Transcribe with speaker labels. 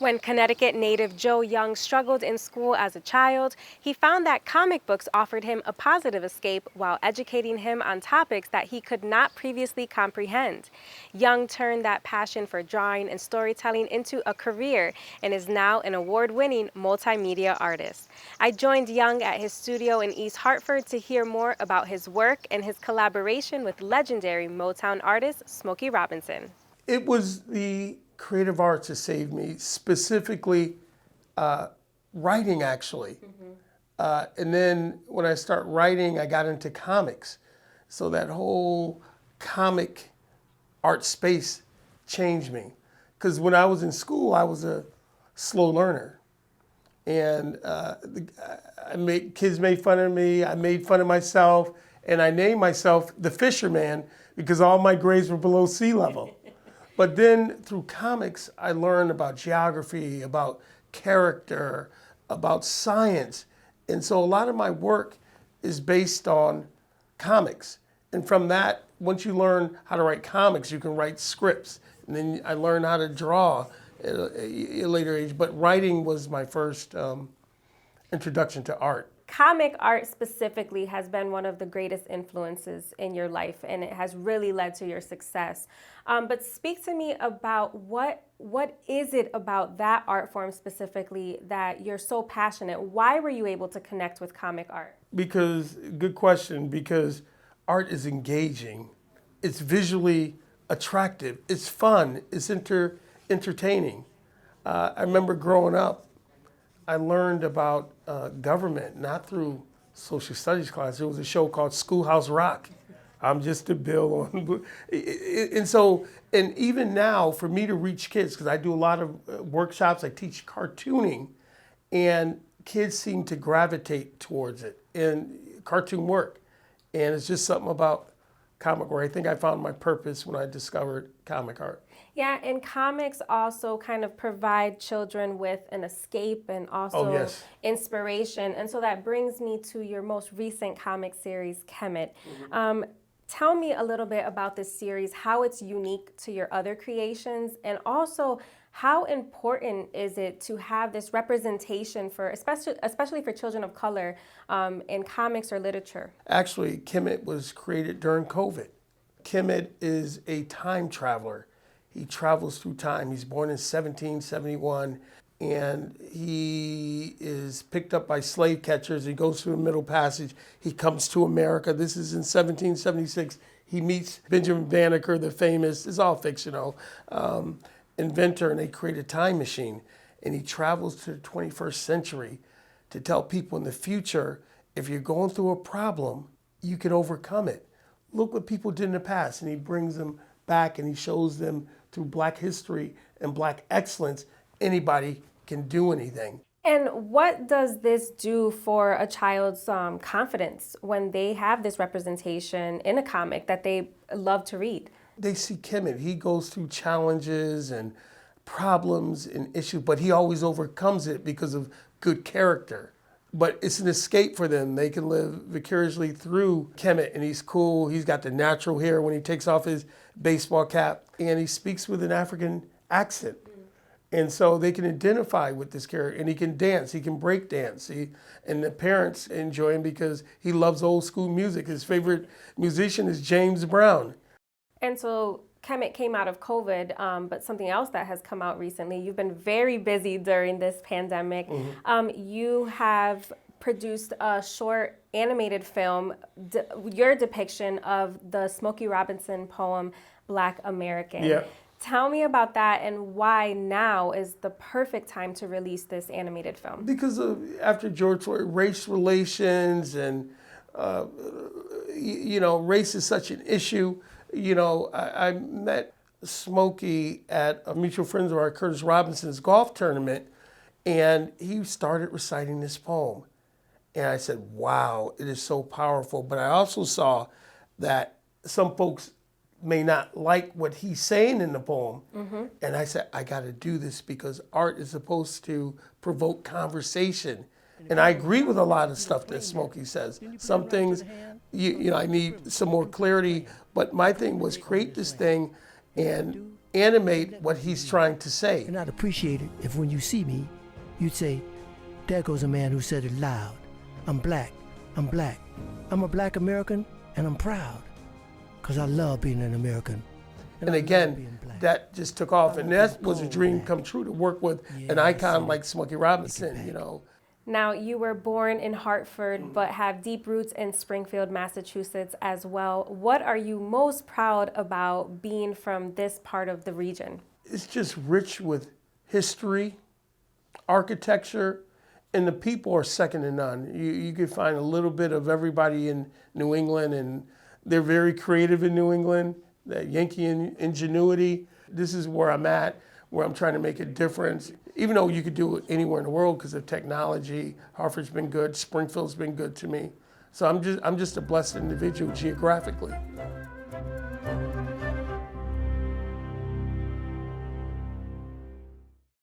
Speaker 1: When Connecticut native Joe Young struggled in school as a child, he found that comic books offered him a positive escape while educating him on topics that he could not previously comprehend. Young turned that passion for drawing and storytelling into a career and is now an award-winning multimedia artist. I joined Young at his studio in East Hartford to hear more about his work and his collaboration with legendary Motown artist Smokey Robinson.
Speaker 2: It was the creative arts that saved me, specifically writing, actually. And then when I start writing, I got into comics. So that whole comic art space changed me. Because when I was in school, I was a slow learner. And kids made fun of me, I made fun of myself, and I named myself the Fisherman because all my grades were below sea level. But then through comics, I learned about geography, about character, about science. And so a lot of my work is based on comics. And from that, once you learn how to write comics, you can write scripts. And then I learned how to draw at a later age. But writing was my first introduction to art.
Speaker 1: Comic art specifically has been one of the greatest influences in your life, and it has really led to your success. But speak to me about what is it about that art form specifically that you're so passionate? Why were you able to connect with comic art?
Speaker 2: Good question, because art is engaging. It's visually attractive. It's fun. It's entertaining. I remember growing up, I learned about government, not through social studies class. There was a show called Schoolhouse Rock. I'm just a bill on. And even now, for me to reach kids, because I do a lot of workshops, I teach cartooning, and kids seem to gravitate towards it and cartoon work. And it's just something about comic where I think I found my purpose when I discovered comic art.
Speaker 1: Yeah, and comics also kind of provide children with an escape and also inspiration. And so that brings me to your most recent comic series, Kemet. Tell me a little bit about this series, how it's unique to your other creations, and also how important is it to have this representation for, especially for children of color in comics or literature?
Speaker 2: Actually, Kemet was created during COVID. Kemet is a time traveler. He travels through time. He's born in 1771, and he is picked up by slave catchers. He goes through the Middle Passage. He comes to America. This is in 1776. He meets Benjamin Banneker, the famous, it's all fictional, inventor, and they create a time machine. And he travels to the 21st century to tell people in the future, if you're going through a problem, you can overcome it. Look what people did in the past. And he brings them back and he shows them through Black history and Black excellence, anybody can do anything.
Speaker 1: And what does this do for a child's confidence when they have this representation in a comic that they love to read?
Speaker 2: They see Kemet. He goes through challenges and problems and issues, but he always overcomes it because of good character. But it's an escape for them. They can live vicariously through Kemet, and he's cool. He's got the natural hair when he takes off his baseball cap, and he speaks with an African accent. And so they can identify with this character, and he can dance, he can break dance. And the parents enjoy him because he loves old school music. His favorite musician is James Brown.
Speaker 1: And so Kemet came out of COVID, but something else that has come out recently, you've been very busy during this pandemic. You have produced a short animated film, your depiction of the Smokey Robinson poem, Black American.
Speaker 2: Yeah.
Speaker 1: Tell me about that and why now is the perfect time to release this animated film.
Speaker 2: Because after George Floyd, race relations and, race is such an issue. I met Smokey at a mutual friend of ours, Curtis Robinson's golf tournament, and he started reciting this poem. And I said, wow, it is so powerful. But I also saw that some folks may not like what he's saying in the poem. And I said, I got to do this because art is supposed to provoke conversation. And I agree with a lot of stuff that Smokey says. Some things, I need some more clarity. But my thing was create this thing and animate what he's trying to say.
Speaker 3: And I'd appreciate it if when you see me, you'd say, there goes a man who said it loud. I'm black, I'm black. I'm a black American and I'm proud. Because I love being an American.
Speaker 2: And again, that just took off. And that was a dream come true, to work with an icon like Smokey Robinson, you know.
Speaker 1: Now, you were born in Hartford, but have deep roots in Springfield, Massachusetts as well. What are you most proud about being from this part of the region?
Speaker 2: It's just rich with history, architecture, and the people are second to none. You can find a little bit of everybody in New England, and they're very creative in New England, that Yankee ingenuity. This is where I'm at, where I'm trying to make a difference. Even though you could do it anywhere in the world because of technology, Hartford's been good, Springfield's been good to me. So I'm just a blessed individual geographically.